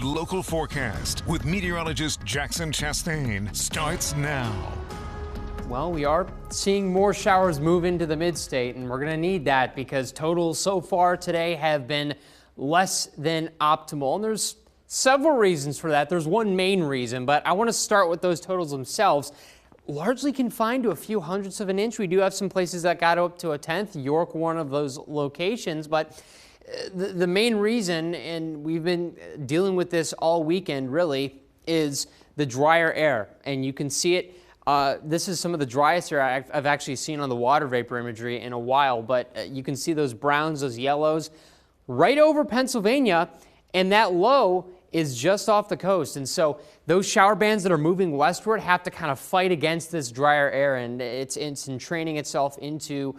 local forecast with meteorologist Jackson Chastain starts now. Well, we are seeing more showers move into the mid-state, and we're going to need that because totals so far today have been less than optimal. And there's several reasons for that. There's one main reason, but I want to start with those totals themselves. Largely confined to a few hundredths of an inch. We do have some places that got up to a tenth, York one of those locations, but the main reason, and we've been dealing with this all weekend really, is the drier air. And you can see it. This is some of the driest air I've actually seen on the water vapor imagery in a while, but you can see those browns, those yellows, right over Pennsylvania, and that low is just off the coast. And so those shower bands that are moving westward have to kind of fight against this drier air, and it's entraining itself into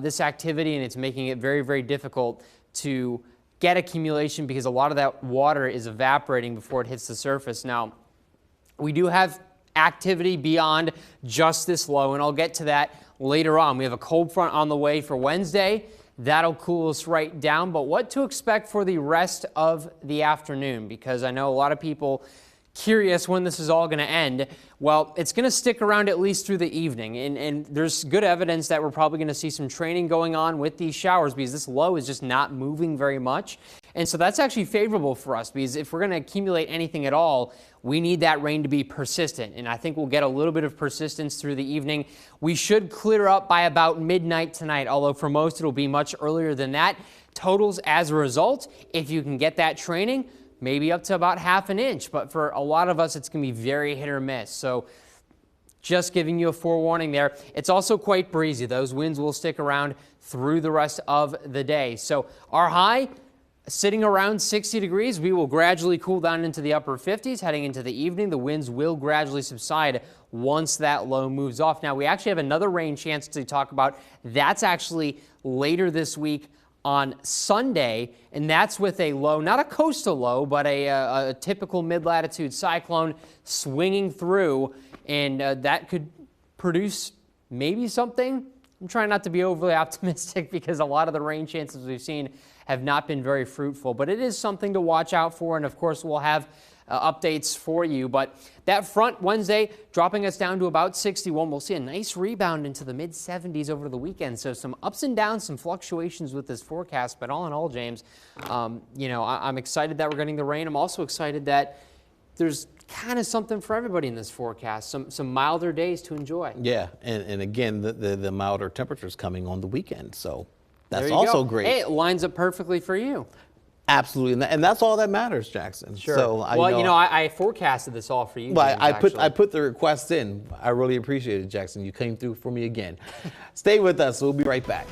this activity, and it's making it very, very difficult to get accumulation because a lot of that water is evaporating before it hits the surface. Now, we do have activity beyond just this low, and I'll get to that later on. We have a cold front on the way for Wednesday. That'll cool us right down, but what to expect for the rest of the afternoon, because I know a lot of people curious when this is all going to end. Well, it's going to stick around at least through the evening, and there's good evidence that we're probably going to see some training going on with these showers because this low is just not moving very much. And so that's actually favorable for us because if we're going to accumulate anything at all, we need that rain to be persistent. And I think we'll get a little bit of persistence through the evening. We should clear up by about midnight tonight, although for most it'll be much earlier than that. Totals as a result, if you can get that training, maybe up to about half an inch. But for a lot of us, it's going to be very hit or miss. So just giving you a forewarning there. It's also quite breezy. Those winds will stick around through the rest of the day. So our high sitting around 60 degrees. We will gradually cool down into the upper 50s heading into the evening. The winds will gradually subside once that low moves off. Now, we actually have another rain chance to talk about. That's actually later this week on Sunday, and that's with a low, not a coastal low, but a typical mid-latitude cyclone swinging through, and that could produce maybe something. I'm trying not to be overly optimistic because a lot of the rain chances we've seen have not been very fruitful, but it is something to watch out for, and of course we'll have updates for you. But that front Wednesday dropping us down to about 61. We'll see a nice rebound into the mid-70s over the weekend. So some ups and downs, some fluctuations with this forecast. But all in all, James, you know, I'm excited that we're getting the rain. I'm also excited that there's kind of something for everybody in this forecast, some milder days to enjoy. Yeah, and again, the milder temperatures coming on the weekend. So that's also great. Hey, it lines up perfectly for you. Absolutely, and that's all that matters, Jackson. Sure. So I forecasted this all for you. Well, James, I put the request in. I really appreciate it, Jackson. You came through for me again. Stay with us. We'll be right back.